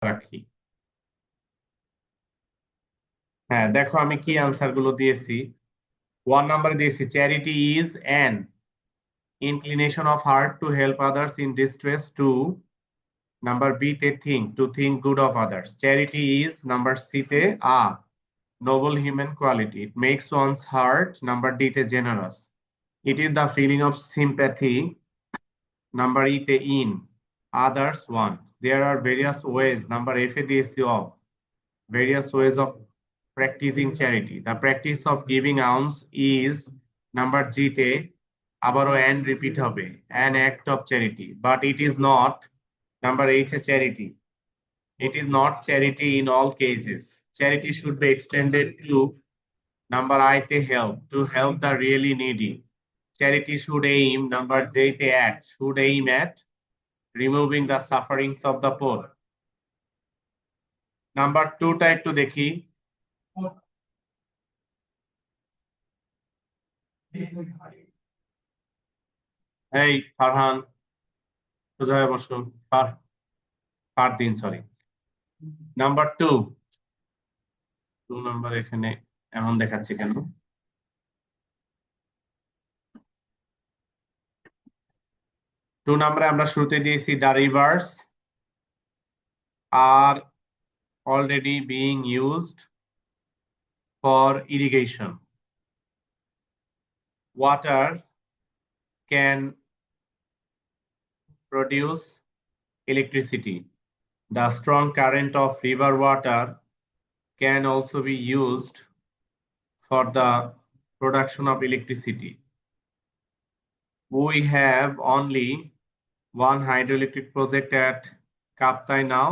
রাখি। হ্যাঁ, দেখো আমি কি আনসার গুলো দিয়েছি। 1 নাম্বারে দিয়েছি charity is an inclination of heart to help others in distress. 2 number B তে think to think good of others. Charity is number C তে a noble human quality, it makes one's heart. Number D তে generous, it is the feeling of sympathy. Number E তে in others want. There are various ways. Number F এ দিয়েছি of various ways of practicing charity. The practice of giving alms is number G তে আবারও and repeat হবে an act of charity, but it is not. Number H A charity, it is not charity in all cases. Charity should be extended to number I te help the really needy. Charity should aim number J te should aim at removing the sufferings of the poor. Number 2টা একটু দেখি। এই ফারহান, সোজা হয়ে বসো। Fardin, sorry. Number 2 number এখানে এমন দেখাচ্ছে কেন? 2 নাম্বারে আমরা শুরুতে দিয়েছি the reverse are already being used for irrigation. Water can produce electricity. The strong current of river water can also be used for the production of electricity. We have only one hydroelectric project at Kaptai now.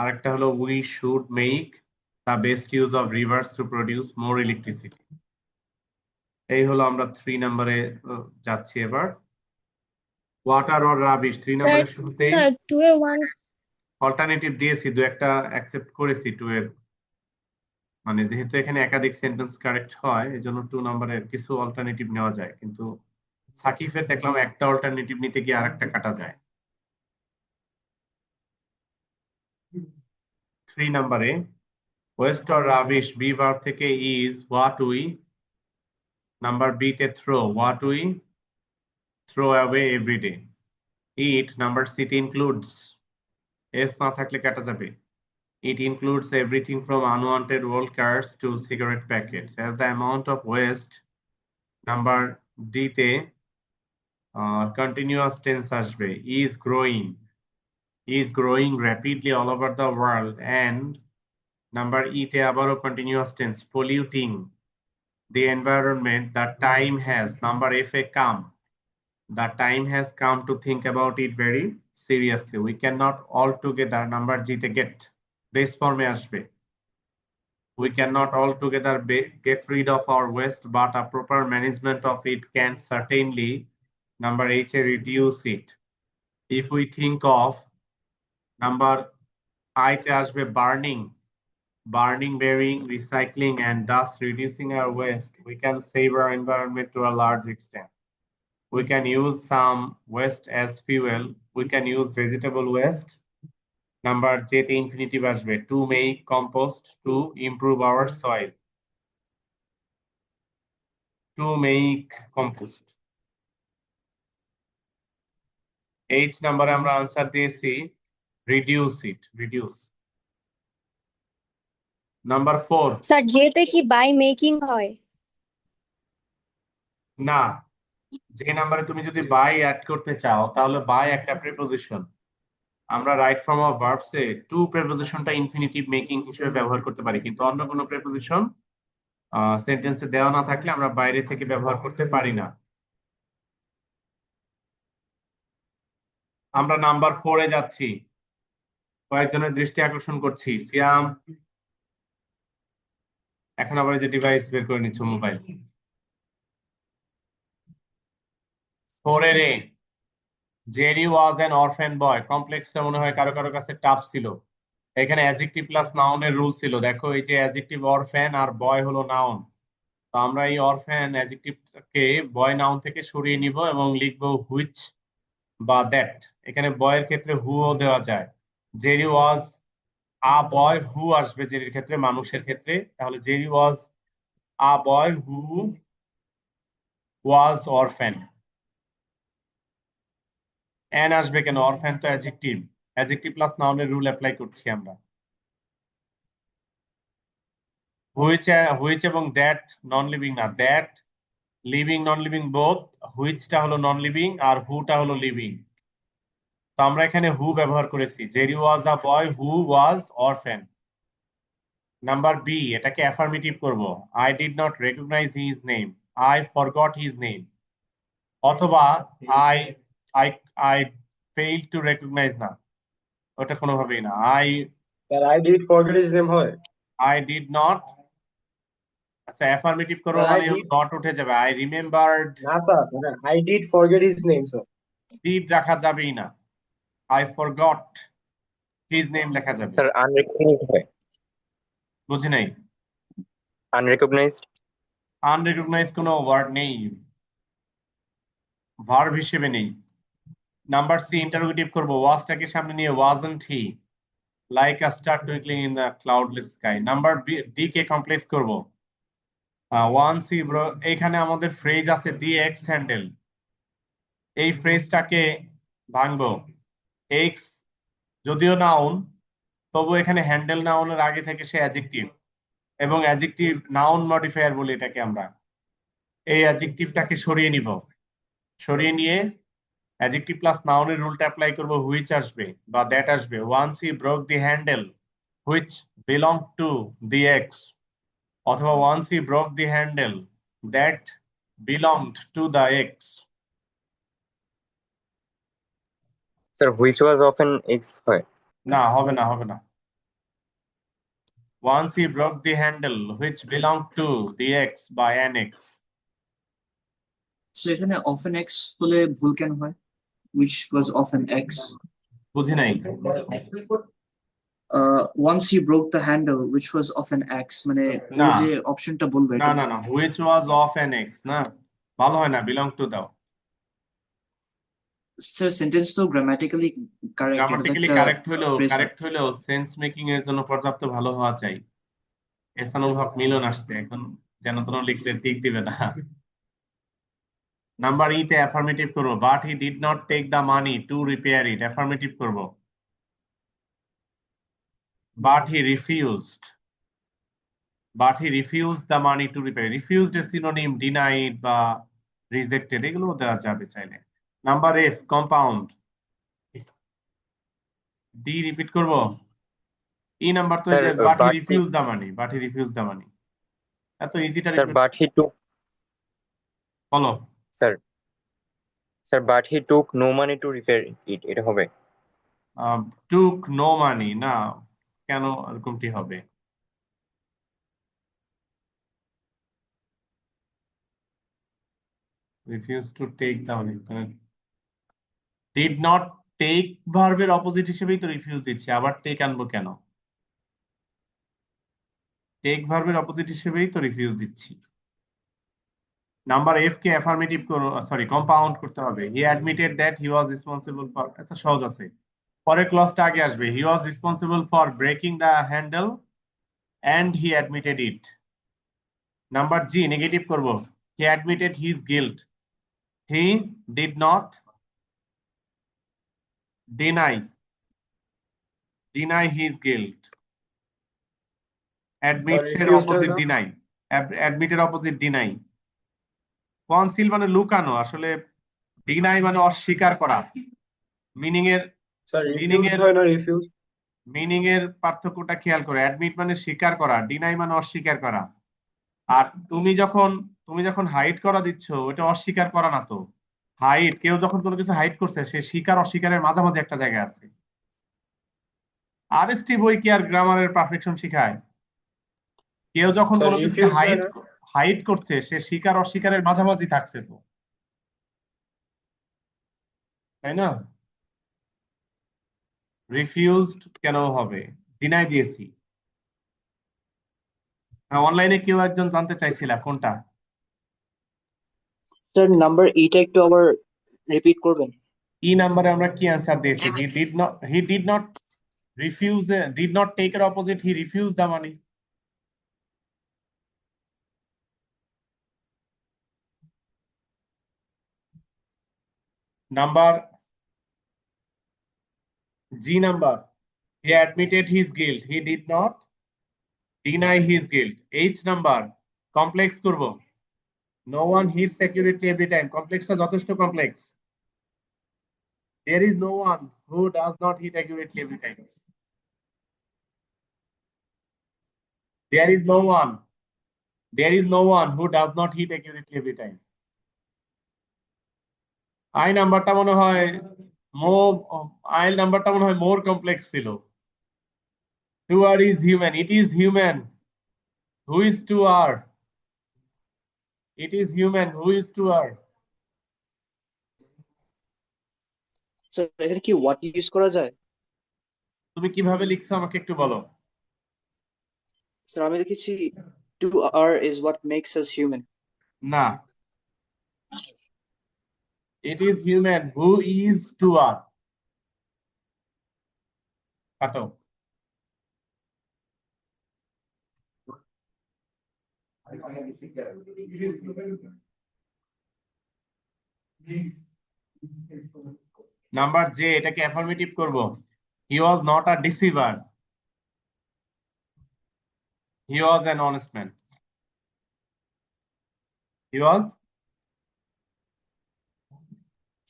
আরেকটা হলো we should make the best use of rivers to produce more electricity. এই হলো আমরা 3 নম্বরে যাচ্ছি এবার। Water or rubbish 3 নম্বরের শুরুতেই স্যার 2 এর 1 অল্টারনেটিভ দিয়েছি, দু একটা অ্যাকসেপ্ট করেছি 2 এর, মানে যেহেতু এখানে একাধিক সেন্টেন্স কারেক্ট হয় এজন্য 2 নম্বরের কিছু অল্টারনেটিভ নেওয়া যায়, কিন্তু সাকিফের দেখলাম একটা অল্টারনেটিভ নিতে গিয়ে আরেকটা কাটা যায়। 3 নম্বরে waste or rubbish B verb থেকে is what we. Number B তে throw what we throw away everyday. It number C তে ইনক্লুডস, এস না থাকলে কাটা যাবে। It includes everything from unwanted old cars to cigarette packets. As the amount of waste, number D te continuous tense আসবে, is growing rapidly all over the world. And number E te আবারও continuous tense, polluting the environment. The time has, number F A come, the time has come to think about it very seriously. We cannot altogether, number G te get, base form এ আসবে, we cannot altogether get rid of our waste, but a proper management of it can certainly, number H, reduce it. If we think of number I তে আসবে burning, burying, recycling, and thus reducing our waste, we can save our environment to a large extent. We can use some waste as fuel. We can use vegetable waste. Number J তে infinitive আসবে, to make compost, to improve our soil. To make compost. H নাম্বারে আমরা answer দিয়েছি reduce. Number 4, sir যেতে কি by making হয়? না, যে নাম্বারে তুমি যদি বাই অ্যাড করতে চাও তাহলে বাই একটা প্রিপোজিশন, আমরা right form of verbs A to প্রিপোজিশনটা ইনফিনিটিভ মেকিং হিসেবে ব্যবহার করতে পারি, কিন্তু অন্য কোনো প্রিপোজিশন সেন্টেন্সে দেওয়া না থাকলে আমরা বাইরে থেকে ব্যবহার করতে পারি না। আমরা নাম্বার 4 এ যাচ্ছি, কয়েকজনের দৃষ্টি আকর্ষণ করছি। সিয়াম, এখন আবার এই যে ডিভাইস বের করে নিচ্ছ, মোবাইল। 4 এর এ, জেরি ওয়াজ অ্যান অরফ্যান বয়, কমপ্লেক্সটা মনে হয় কারো কারো কাছে টাফ ছিল। এখানে অ্যাডজেক্টিভ প্লাস নাউনের রুল ছিল, দেখো এই যে অ্যাডজেক্টিভ অরফ্যান আর বয় হলো নাউন, তো আমরা এই অরফ্যান অ্যাডজেক্টিভকে বয় নাউন থেকে সরিয়ে নিব এবং লিখবো হুইচ বা দ্যাট। এখানে বয়ের ক্ষেত্রে হুও দেওয়া যায়। জেরি ওয়াজ আ বয় হু আসবে জেরির ক্ষেত্রে, মানুষের ক্ষেত্রে, তাহলে Jerry was a boy who was orphan. An আসবে কেন? অরফ্যান তো অ্যাডজেক্টিভ, অ্যাডজেক্টিভ প্লাস নাউনের রুল অ্যাপ্লাই করছি আমরা। হুইচ এবং দ্যাট নন লিভিং না, that living non living both. হুইচটা হলো নন লিভিং আর হুটা হলো লিভিং। তো আমরা এখানে হু ব্যবহার করেছি। Jerry was a boy who was orphan. Number B, এটাকে অ্যাফার্মেটিভ করব। I did not recognise his name, I forgot his name. অথবা I I I fail to recognise, না ওটা কোনোভাবেই না। Sir I did forget his name হয়? I did not, আচ্ছা affirmative করবো স্যার আই মানে ডিড, নট উঠে যাবে। আই রিমেম্বার্ড, না স্যার, মানে I did forget his name sir. Did রাখা যাবেই না। আই ফরগট হিজ নেম লেখা যাবে। স্যার আনরিকগনাইজড হয়। বুঝি নাই। আনরিকগনাইজড। আনরিকগনাইজ কোনো ওয়ার্ড নেই, ভার্ব হিসেবে নেই। নাম্বার সি, ইন্টারোগেটিভ করব। ওয়াজটাকে সামনে নিয়ে wasn't he like a star twinkling in the cloudless sky. Number D কে কমপ্লেক্স করব। ওয়ান সি ব্রো, এখানে আমাদের ফ্রেজ আছে দি এক্স হ্যান্ডেল। এই ফ্রেজটাকে ভাঙবো। এক্স যদিও নাউন, তবু এখানে হ্যান্ডেল নাউনের আগে থেকে সে অ্যাডজেক্টিভ, এবং অ্যাডজেক্টিভ নাউন মডিফায়ার বলি এটাকে আমরা। এই অ্যাডজেক্টিভটাকে সরিয়ে নিব, সরিয়ে নিয়ে অ্যাডজেক্টিভ প্লাস নাউনের রুলটা অ্যাপ্লাই করব। হুইচ আসবে বা দ্যাট আসবে। Once he broke the handle which belong to the axe, অথবা once he broke the handle that belonged to the axe. Sir which was of an axe হয়। না, হবে না, হবে না। Once he broke the handle which belong to the axe বা an axe. So এখানে of an axe হলে ভুল কেন হয়? Which was of an axe. বুঝি নাই। Once he broke the handle which was of an x, মানে ও না। যে অপশনটা বলবে না এটা না না, which was of an x না, ভালো হয় না, বিলং টু দাও। স্যার সেন্টেন্স তো গ্রামাটিক্যালি কারেক্ট, এটা তো গ্রামাটিক্যালি একটা ফ্রেজ হয়। কারেক্ট হলেও সেন্স মেকিং এর জন্য পর্যাপ্ত ভালো হওয়া চাই। এহসানুল হক মিলন আসছে এখন, যেন তেন লিখলে ঠিক দিবে না। নাম্বার ই তে অ্যাফার্মেটিভ করব। But he did not take the money to repair it, affirmative করব। But he refused, but he refused the money to repair. Refused এর সিনোনিম ডিনাইড বা রিজেক্টেড, এগুলো দেওয়া যাবে চাইলে। Number F, compound. D repeat করব। E number তো এই স্যার যে but he but he, refuse the money, but he refuse the money, এত ইজিটা sir repeat but he took, বলো। Sir sir but he took no money to repair it, এটা হবে। Took no money না, কেন এরকমটি হবে? Refuse to take the money, did not take ভার্বের অপোজিট হিসেবেই তো রিফিউজ দিচ্ছে, আবার টেক আনবো কেন? টেক ভার্বের অপোজিট হিসেবেই তো রিফিউজ দিচ্ছি। নাম্বার এফ কে অ্যাফার্মেটিভ করো, সরি কম্পাউন্ড করতে হবে। He admitted that he was responsible for, আচ্ছা সহজ আছে, পরের ক্লজটা আগে আসবে। He was responsible for breaking the handle and he admitted it. Number G, negative করব। He admitted his guilt. He did not deny his guilt. Admit এর refused opposite না? deny. Admit এর opposite deny. Conceal মানে লুকানো, আসলে deny মানে অস্বীকার করা। মিনিং এর স্যার মিনিং রিফিউজ এর হয় না, রিফিউজ? মিনিং এর পার্থক্যটা খেয়াল করো। অ্যাডমিট মানে স্বীকার করা, ডিনাই মানে অস্বীকার করা। আর তুমি যখন হাইড করা দিচ্ছ, ওটা অস্বীকার করা না তো। হাইড, কেউ যখন কোনো কিছু হাইড করছে, সে স্বীকার অস্বীকারের মাঝামাঝি একটা জায়গায় আছে। আরএসটি বই কি আর গ্রামারের পারফেকশন শিখায়? কেউ যখন স্যার কোনো কিছুকে রিফিউজ হয় হাইড না? হাইড করছে, সে স্বীকার অস্বীকারের মাঝামাঝি থাকছে তো, তাই না? রিফিউজড কেন হবে? ডিনাই দিয়েছি। অনলাইনে কেউ একজন জানতে চাইছিল কোনটা। স্যার নাম্বার ইটা একটু আবার রিপিট করবেন? ই নাম্বারে আমরা কি অ্যান্সার দিয়েছি? হি did not did not take এর opposite, he refused the money. Number G number, he admitted his guilt, he did not deny his guilt. H number, complex করব, no one hits accurately every time. কমপ্লেক্সটা যথেষ্ট complex. There is no one who does not hit accurately every time. There is no one. There is no one who does not hit accurately every time. I নাম্বারটা মনে হয় I নাম্বারটা মনে হয় more complex ছিল. To are is human. It is human. Who is to are? It is human. Who is to are? Sir এখানে কি what use করা যায়? তুমি কিভাবে লিখছো আমাকে একটু বলো. স্যার আমি দেখেছি to are is what makes us human. না. It is human who is to are. কাটো. নাম্বার জে, এটাকে অ্যাফার্মেটিভ করব. He was not a deceiver. He was an honest man. He was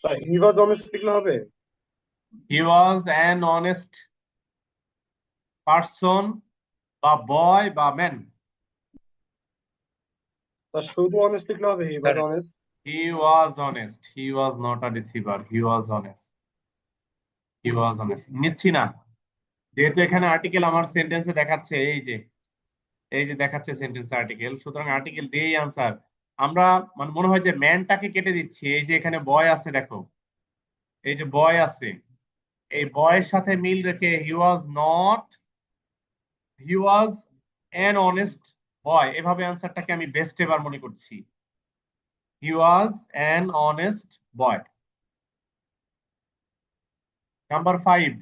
Sorry, he was honest লিখলে হবে? he was an honest person বা boy বা man. তা শুধু honest লিখলে হবে? He was Sir. honest. He was honest. He was not a deceiver. He was honest. He was honest. নিচ্ছি না, যেহেতু এখানে আর্টিকেল আমার সেন্টেন্সে দেখাচ্ছে, এই যে দেখাচ্ছে সেন্টেন্স আর্টিকেল, সুতরাং আর্টিকেল দিয়েই আনসার. আমরা মানে মনে হয় যে ম্যানটাকে কেটে দিচ্ছি. এই যে এখানে বয় আছে, দেখো এই যে বয় আছে, এই বয়ের সাথে মিল রেখে হি ওয়াজ অ্যান অনেস্ট বয়, এভাবে আনসারটাকে আমি বেস্ট এবার মনে করছি. He was an honest boy. Number 5,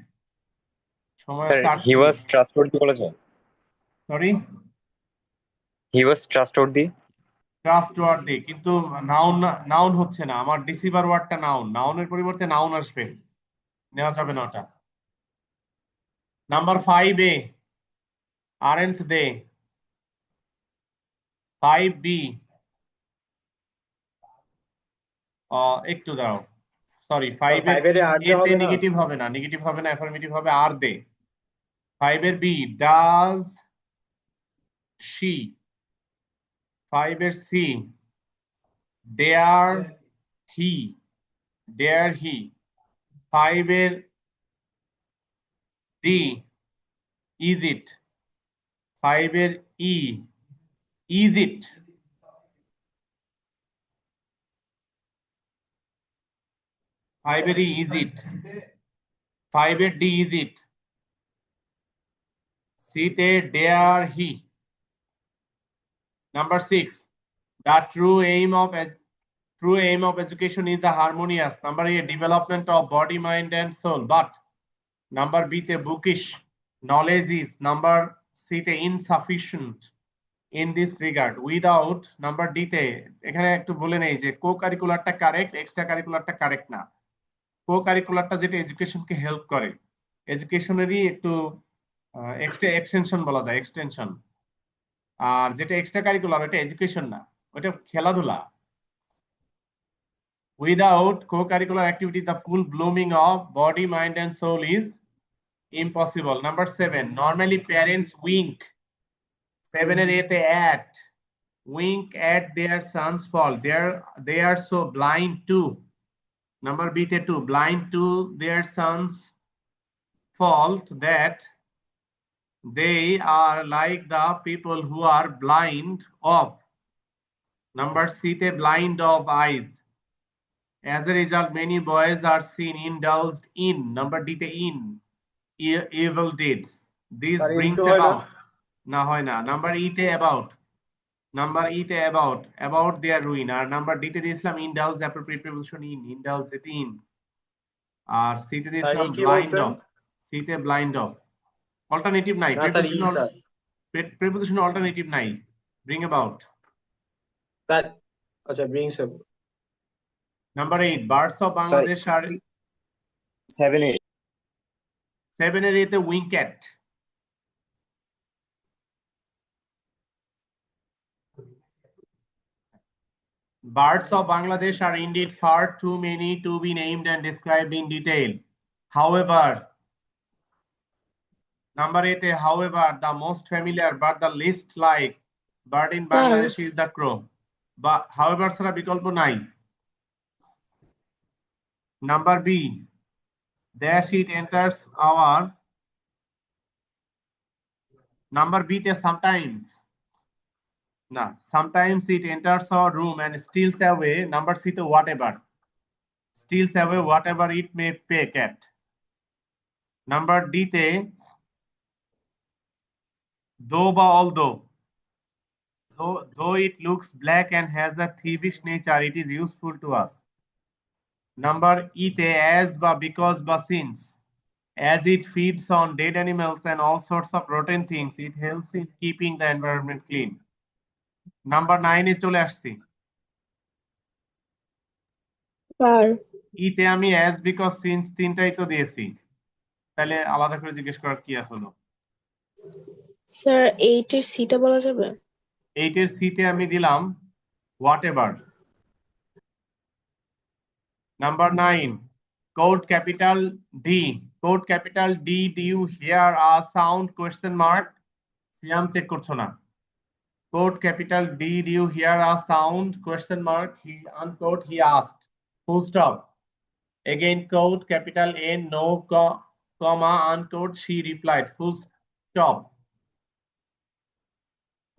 সময় Sir, he was trustworthy বলা যায়? Sorry, He was trustworthy. Trustworthy, কিন্তু নাউন হচ্ছে না আমার. ডিসিভার ওয়ার্ডটা নাউনের পরিবর্তে নাউন আসবে, নেওয়া যাবে না ওটা. Number 5A, aren't they? 5B, একটু দাও, সরি, 5 এর 5 এর আর এ তে হবে না? নেগেটিভ হবে না, অ্যাফার্মেটিভ হবে আর দে. 5 এর বি, ডাজ শি. 5 এর সি, ডেয়ার হি. 5 এর ডি, ইজ ইট. 5 এর ই, ইজ ইট. 5 এর ই, ইজ ইট. 5 এর ডি, ইজ ইট. সি তে dare he. Number 6, the true aim of education is the harmonious. Number 8, development of body, mind, and soul. But number B te bookish knowledge is. Number C te insufficient in this regard. Without number D te এখানে একটু বলে নেই যে কো-কারিকুলারটা correct, extra কারিকুলারটা correct না. কো-কারিকুলারটা যেটা এডুকেশনকে help করে, এডুকেশনেরই একটু extension বলা যায়, এক্সটেনশন. আর যেটা এক্সট্রা কারিকুলার ওটা এডুকেশন না, ওটা খেলাধুলা. Without co-curricular activities, the full blooming of body, mind, and soul is impossible. Number 7, normally parents wink. 7 এর এতে at, wink at their son's fault. They are so blind to. Number B তে 2, blind to their son's fault that they are like the people who are blind of. Number C তে blind of eyes. As a result, many boys are seen indulged in. Number D তে in evil deeds. This Sir, brings into হয় না? about. না হয় না. Number E তে about. About their ruin. R number D তে দিয়েছিলাম indulge, appropriate preposition in, indulge it in. R C তে দিয়েছিলাম কি blind বলছেন? of. C তে blind of. অল্টারনেটিভ নাই, না স্যার ই স্যার প্রিপোজিশন অল্টারনেটিভ নাই। Bring about. স্যার আচ্ছা brings number 8, birds of Bangladesh আর 7A 7 এর এতে উইংক্যাট। Birds of Bangladesh are indeed far too many to be named and described in detail. However, number 8, however, the most familiar but the least like bird in Bangladesh is the crow. But however, ছাড়া বিকল্প নাই। Number B, dash it enters our. Number B তে sometimes. না, sometimes it enters our room and steals away. Number C তে whatever. Steals away whatever it may peck at. Number D তে though বা although. Though it looks black and has a thievish nature, it is useful to us. Number E তে as বা because বা since. As it feeds on dead animals and all sorts of rotten things, it helps in keeping the environment clean. Number 9 এ চলে আসছি। E তে আমি as because since তিনটাই তো দিয়েছি, তাহলে আলাদা করে জিজ্ঞেস করার কি হলো? স্যার 8 এর সিটা বলা যাবে? 8 এর সি তে আমি দিলাম whatever. Number 9, code capital D. Code capital D, do you hear a sound question mark? Siam check করছো না। Code capital D, do you hear a sound question mark? He unquote, he asked. Full stop. Again code capital N, no comma, unquote, she replied. Full stop.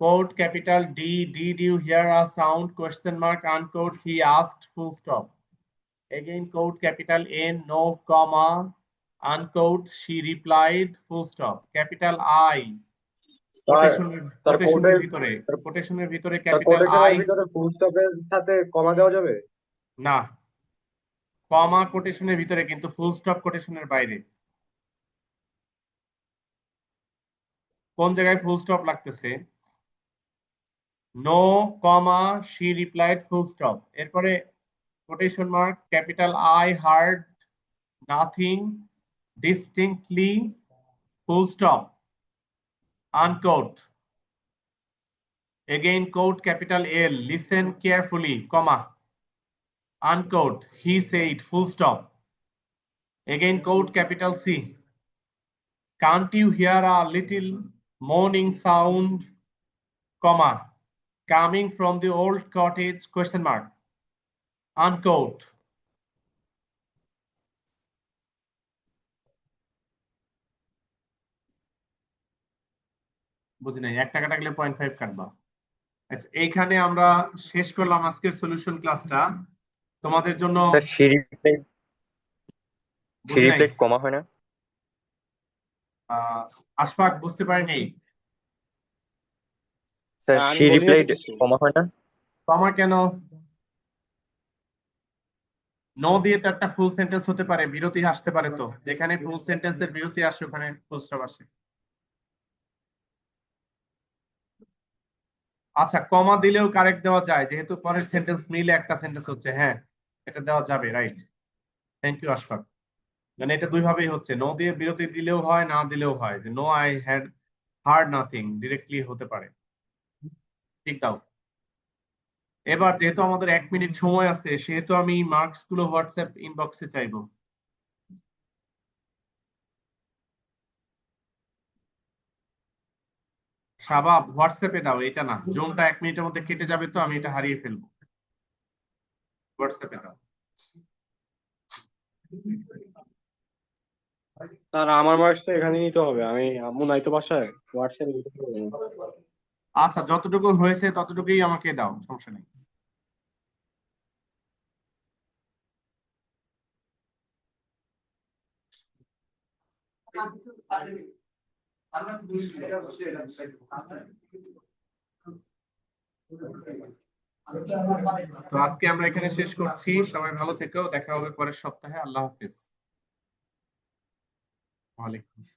Code capital D, did you hear a sound question mark, unquote, he asked. Full stop. Again code capital N, no comma, unquote, she replied. Full stop. Capital I, কোটেশনের ভিতরে capital I. ভিতরে ফুল স্টপের সাথে কমা দেওয়া যাবে? না, কমা কোটেশনের ভিতরে, কিন্তু full stop কোটেশনের বাইরে। কোন জায়গায় ফুল স্টপ লাগতেছে? No comma, she replied, full stop. এরপরে quotation mark, capital I heard nothing distinctly, full stop, unquote. Again quote capital L, listen carefully, comma, unquote, he said, full stop. Again quote capital C, can't you hear a little moaning sound, comma, coming from the old cottage, question mark, unquote. বুঝি নাই, 1 টাকা কাটলে 0.5 কাটবা। আচ্ছা, এইখানে আমরা শেষ করলাম আজকের সলিউশন ক্লাসটা। তোমাদের জন্য স্যার she replied বুঝি নাই, কমা হয় না? আশফাক বুঝতে পারিনি। স্যার আমি she বলিনি তো replied কিছু। কমা হয় না? কমা কেন? নো দিয়ে তো একটা ফুল সেন্টেন্স হতে পারে, বিরতি আসতে পারে, তো যেখানে ফুল সেন্টেন্সের বিরতি আসে ওখানে ফুল স্টপ আসে। আচ্ছা, কমা দিলেও কারেক্ট দেওয়া যায়, যেহেতু পরের সেন্টেন্স মিলে একটা সেন্টেন্স হচ্ছে। হ্যাঁ, এটা দেওয়া যাবে, রাইট। Thank you Ashfaq. মানে এটা দুই ভাবেই হচ্ছে, নো দিয়ে বিরতি দিলেও হয়, না দিলেও হয়, যে no I had heard nothing directly হতে পারে। ঠিক দাও। এবার যেহেতু আমাদের 1 মিনিট সময় আছে, সেহেতু আমি মার্কস গুলো হোয়াটসঅ্যাপ ইনবক্সে চাইবো। শাবাব হোয়াটসঅ্যাপে দাও, এটা না, জুমটা 1 মিনিটের মধ্যে কেটে যাবে, তো আমি এটা হারিয়ে ফেলবো। হোয়াটসঅ্যাপে দাও। স্যার আমার মার্কসটা এখানে নিতে হবে, আমি আম্মু নাই তো বাসায়, হোয়াটসঅ্যাপে দিতে পারবো না। আচ্ছা, যতটুকু হয়েছে ততটুকুই আমাকে দাও, সমস্যা নেই। তো আজকে আমরা এখানে শেষ করছি। সবাই ভালো থেকো, দেখা হবে পরের সপ্তাহে। আল্লাহ হাফেজ। ওয়ালাইকুম আসসালাম।